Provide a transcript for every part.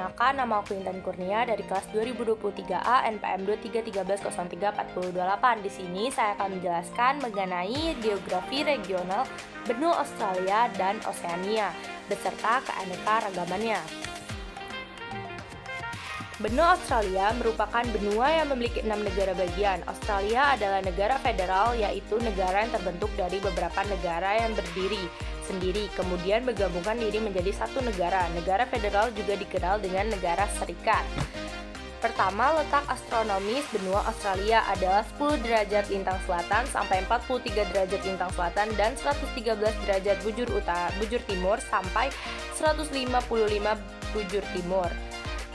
Perkenalkan, nama aku Intan Kurnia dari kelas 2023A NPM 2313034028. Di sini saya akan menjelaskan mengenai geografi regional benua Australia dan Oseania beserta keanekaragamannya. Benua Australia merupakan benua yang memiliki 6 negara bagian. Australia adalah negara federal, yaitu negara yang terbentuk dari beberapa negara yang berdiri sendiri, kemudian menggabungkan diri menjadi satu negara. Negara federal juga dikenal dengan negara serikat. Pertama, letak astronomis benua Australia adalah 10 derajat lintang selatan sampai 43 derajat lintang selatan dan 113 derajat bujur timur sampai 155 bujur timur.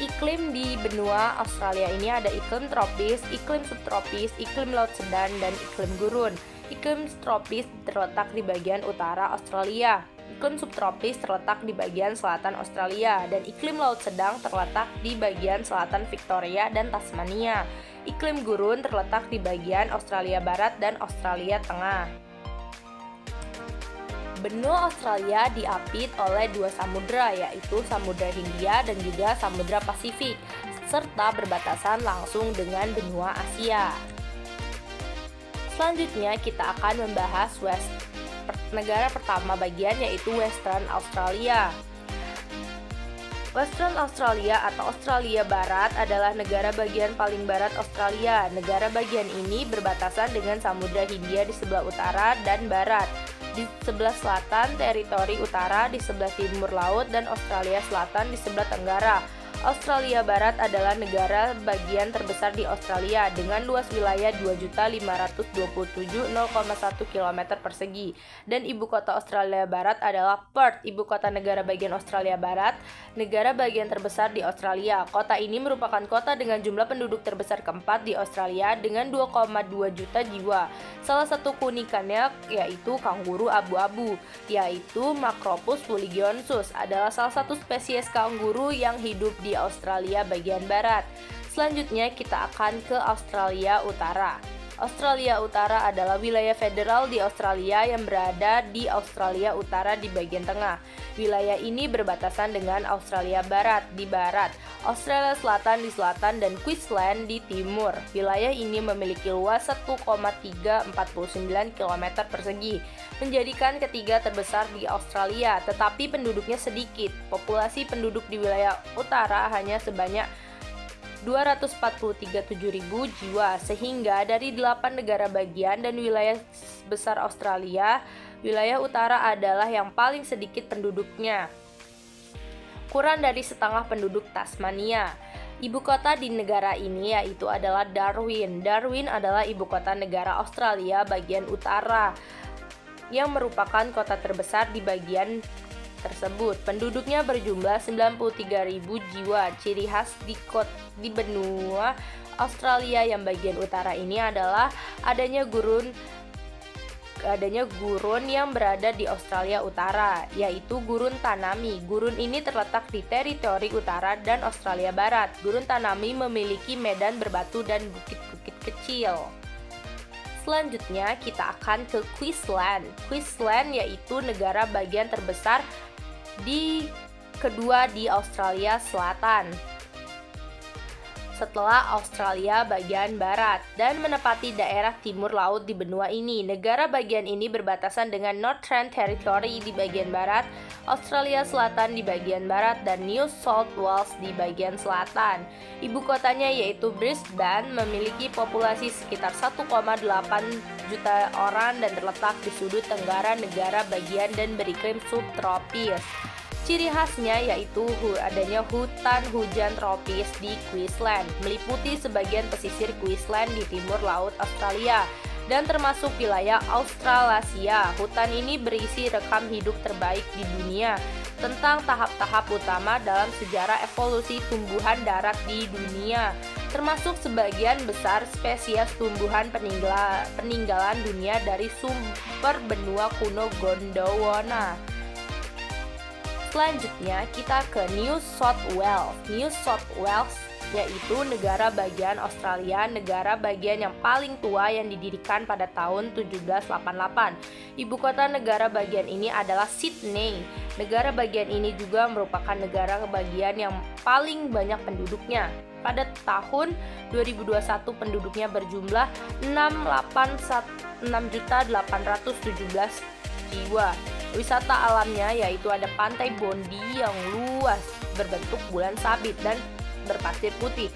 Iklim di benua Australia ini ada iklim tropis, iklim subtropis, iklim laut sedang, dan iklim gurun. Iklim tropis terletak di bagian utara Australia, iklim subtropis terletak di bagian selatan Australia, dan iklim laut sedang terletak di bagian selatan Victoria dan Tasmania. Iklim gurun terletak di bagian Australia Barat dan Australia Tengah. Benua Australia diapit oleh dua samudra, yaitu Samudra Hindia dan juga Samudra Pasifik, serta berbatasan langsung dengan benua Asia. Selanjutnya kita akan membahas negara pertama bagian, yaitu Western Australia. Western Australia atau Australia Barat adalah negara bagian paling barat Australia. Negara bagian ini berbatasan dengan Samudra Hindia di sebelah utara dan barat, di sebelah selatan teritori utara, di sebelah timur laut, dan Australia Selatan di sebelah tenggara. Australia Barat adalah negara bagian terbesar di Australia dengan luas wilayah 2.527.0,1 km persegi, dan ibu kota Australia Barat adalah Perth. Ibu kota negara bagian Australia Barat, negara bagian terbesar di Australia. Kota ini merupakan kota dengan jumlah penduduk terbesar keempat di Australia dengan 2,2 juta jiwa. Salah satu keunikannya yaitu kanguru abu-abu, yaitu Macropus fuligionsus, adalah salah satu spesies kanguru yang hidup di Australia bagian barat. Selanjutnya kita akan ke Australia Utara. Australia Utara adalah wilayah federal di Australia yang berada di Australia Utara di bagian tengah. Wilayah ini berbatasan dengan Australia Barat di barat, Australia Selatan di selatan, dan Queensland di timur. Wilayah ini memiliki luas 1,349 km persegi, menjadikan ketiga terbesar di Australia, tetapi penduduknya sedikit. Populasi penduduk di wilayah utara hanya sebanyak 243.000 jiwa, sehingga dari 8 negara bagian dan wilayah besar Australia, wilayah utara adalah yang paling sedikit penduduknya, kurang dari setengah penduduk Tasmania. Ibu kota di negara ini yaitu adalah Darwin. Darwin adalah ibu kota negara Australia bagian utara, yang merupakan kota terbesar di bagian tersebut. Penduduknya berjumlah 93.000 jiwa. Ciri khas di benua Australia yang bagian utara ini adalah adanya gurun yang berada di Australia Utara, yaitu Gurun Tanami. Gurun ini terletak di teritori utara dan Australia Barat. Gurun Tanami memiliki medan berbatu dan bukit-bukit kecil. Selanjutnya kita akan ke Queensland. Queensland yaitu negara bagian terbesar kedua di Australia Selatan setelah Australia bagian barat, dan menepati daerah timur laut di benua ini. Negara bagian ini berbatasan dengan Northern Territory di bagian barat, Australia Selatan di bagian barat, dan New South Wales di bagian selatan. Ibu kotanya yaitu Brisbane, memiliki populasi sekitar 1,8 juta orang dan terletak di sudut tenggara negara bagian dan beriklim subtropis. Ciri khasnya yaitu adanya hutan hujan tropis di Queensland, meliputi sebagian pesisir Queensland di timur laut Australia dan termasuk wilayah Australasia. Hutan ini berisi rekam hidup terbaik di dunia tentang tahap-tahap utama dalam sejarah evolusi tumbuhan darat di dunia, termasuk sebagian besar spesies tumbuhan peninggalan dunia dari sumber benua kuno Gondwana. Selanjutnya kita ke New South Wales. New South Wales yaitu negara bagian Australia, negara bagian yang paling tua yang didirikan pada tahun 1788. Ibu kota negara bagian ini adalah Sydney. Negara bagian ini juga merupakan negara bagian yang paling banyak penduduknya. Pada tahun 2021 penduduknya berjumlah 6.817 jiwa. Wisata alamnya yaitu ada pantai Bondi yang luas berbentuk bulan sabit dan berpasir putih.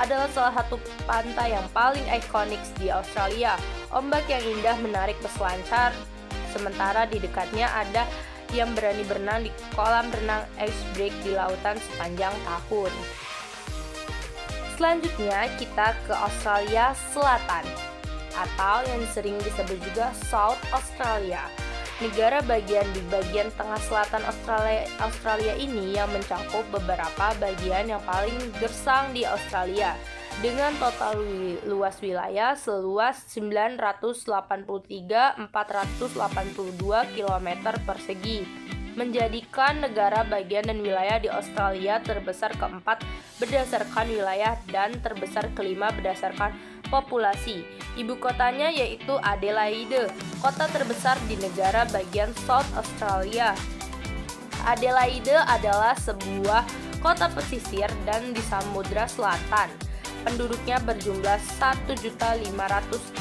Adalah salah satu pantai yang paling ikonik di Australia. Ombak yang indah menarik peselancar, sementara di dekatnya ada yang berani berenang di kolam renang Icebreak di lautan sepanjang tahun. Selanjutnya kita ke Australia Selatan, atau yang sering disebut juga South Australia. Negara bagian di bagian tengah selatan Australia ini yang mencakup beberapa bagian yang paling gersang di Australia, dengan total luas wilayah seluas 983.482 km persegi, menjadikan negara bagian dan wilayah di Australia terbesar keempat berdasarkan wilayah dan terbesar kelima berdasarkan populasi. Ibu kotanya yaitu Adelaide, kota terbesar di negara bagian South Australia. Adelaide adalah sebuah kota pesisir dan di Samudra Selatan. Penduduknya berjumlah 1.500.000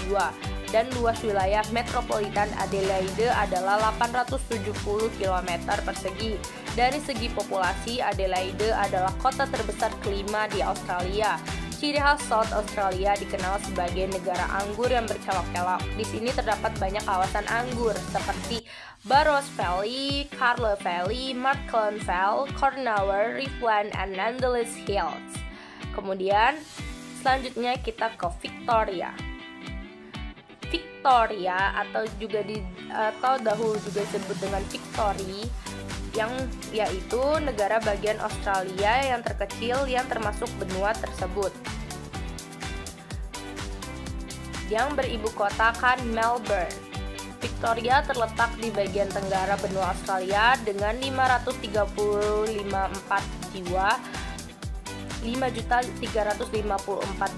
jiwa dan luas wilayah metropolitan Adelaide adalah 870 km persegi. Dari segi populasi, Adelaide adalah kota terbesar kelima di Australia. Ciri khas South Australia dikenal sebagai negara anggur yang berkelok-kelok. Di sini terdapat banyak kawasan anggur seperti Burrows Valley, Carle Valley, Markland Valley, Cornwall, Riverland, and Angeles Hills. Kemudian selanjutnya kita ke Victoria. Victoria atau dahulu juga disebut dengan Victory, yang yaitu negara bagian Australia yang terkecil yang termasuk benua tersebut, yang beribu kotakan Melbourne. Victoria terletak di bagian tenggara benua Australia dengan 534 jiwa. 5.354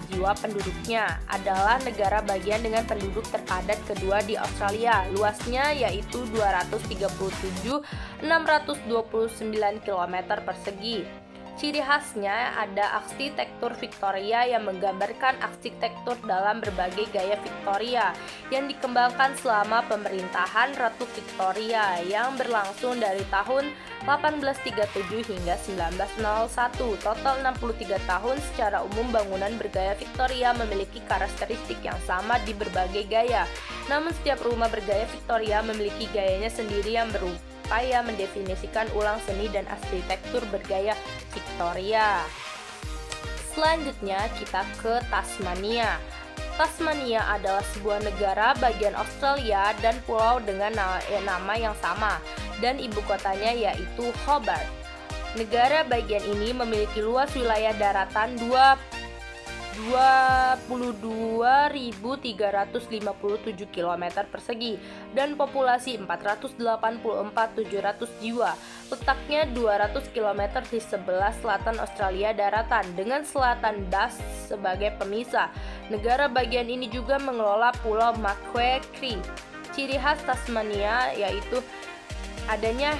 jiwa penduduknya, adalah negara bagian dengan penduduk terpadat kedua di Australia. Luasnya yaitu 237.629 km persegi. Ciri khasnya ada arsitektur Victoria yang menggambarkan arsitektur dalam berbagai gaya Victoria yang dikembangkan selama pemerintahan Ratu Victoria yang berlangsung dari tahun 1837 hingga 1901. Total 63 tahun. Secara umum bangunan bergaya Victoria memiliki karakteristik yang sama di berbagai gaya. Namun setiap rumah bergaya Victoria memiliki gayanya sendiri yang berupaya mendefinisikan ulang seni dan arsitektur bergaya Victoria. Selanjutnya kita ke Tasmania. Tasmania adalah sebuah negara bagian Australia dan pulau dengan nama yang sama, dan ibu kotanya yaitu Hobart. Negara bagian ini memiliki luas wilayah daratan 22.357 km persegi dan populasi 484.700 jiwa. Letaknya 200 km di sebelah selatan Australia daratan dengan selatan Bass sebagai pemisah. Negara bagian ini juga mengelola Pulau Macquarie. Ciri khas Tasmania yaitu adanya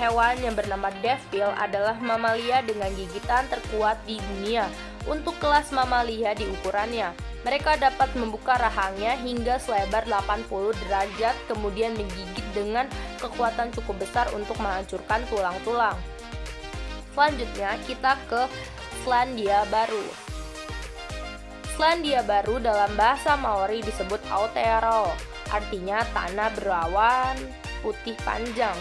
hewan yang bernama devil, adalah mamalia dengan gigitan terkuat di dunia. Untuk kelas mamalia di ukurannya, mereka dapat membuka rahangnya hingga selebar 80 derajat, kemudian menggigit dengan kekuatan cukup besar untuk menghancurkan tulang-tulang. Selanjutnya kita ke Selandia Baru. Selandia Baru dalam bahasa Maori disebut Aotearoa, artinya tanah berawan putih panjang.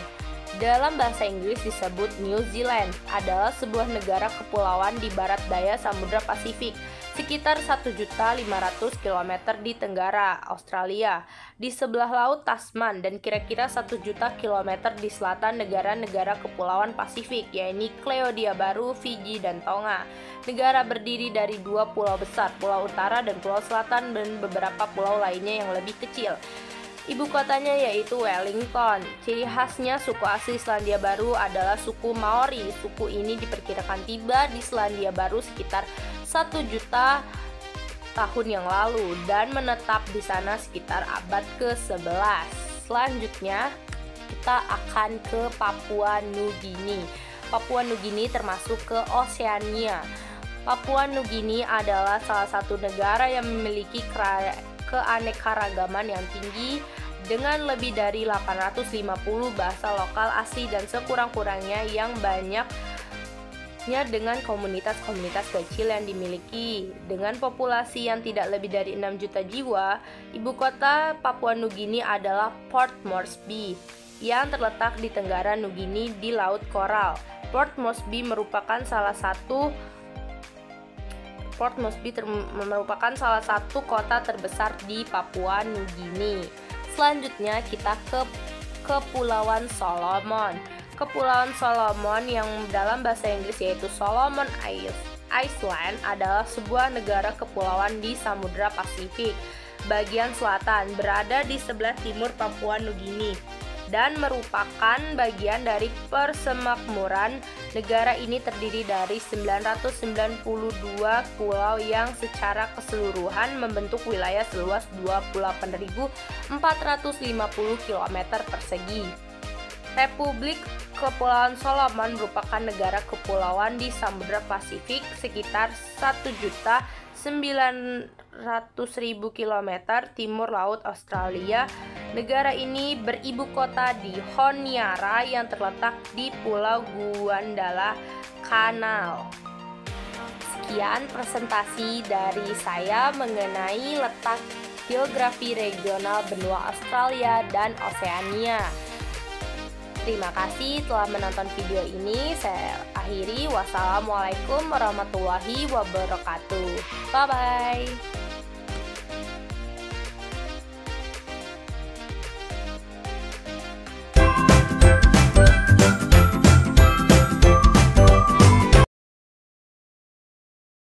Dalam bahasa Inggris disebut New Zealand, adalah sebuah negara kepulauan di barat daya Samudra Pasifik, sekitar 1.500 km di tenggara Australia, di sebelah laut Tasman, dan kira-kira 1 juta km di selatan negara-negara kepulauan Pasifik, yaitu Clayodia Baru, Fiji, dan Tonga. Negara berdiri dari 2 pulau besar, Pulau Utara dan Pulau Selatan, dan beberapa pulau lainnya yang lebih kecil. Ibu kotanya yaitu Wellington. Ciri khasnya suku asli Selandia Baru adalah suku Maori. Suku ini diperkirakan tiba di Selandia Baru sekitar 1 juta tahun yang lalu dan menetap di sana sekitar abad ke-11. Selanjutnya kita akan ke Papua Nugini. Papua Nugini termasuk ke Oseania. Papua Nugini adalah salah satu negara yang memiliki keanekaragaman yang tinggi dengan lebih dari 850 bahasa lokal asli dan sekurang-kurangnya yang banyaknya dengan komunitas-komunitas kecil yang dimiliki. Dengan populasi yang tidak lebih dari 6 juta jiwa, ibu kota Papua Nugini adalah Port Moresby yang terletak di Tenggara Nugini di Laut Koral. Port Moresby merupakan salah satu kota terbesar di Papua Nugini. Selanjutnya kita ke Kepulauan Solomon. Kepulauan Solomon yang dalam bahasa Inggris yaitu Solomon Island adalah sebuah negara kepulauan di Samudra Pasifik bagian selatan, berada di sebelah timur Papua Nugini dan merupakan bagian dari persemakmuran. Negara ini terdiri dari 992 pulau yang secara keseluruhan membentuk wilayah seluas 28.450 km persegi. Republik Kepulauan Solomon merupakan negara kepulauan di Samudra Pasifik sekitar 1.900.000 km timur laut Australia. Negara ini beribu kota di Honiara yang terletak di Pulau Guadalcanal. Sekian presentasi dari saya mengenai letak geografi regional benua Australia dan Oseania. Terima kasih telah menonton video ini. Saya akhiri. Wassalamualaikum warahmatullahi wabarakatuh. Bye-bye.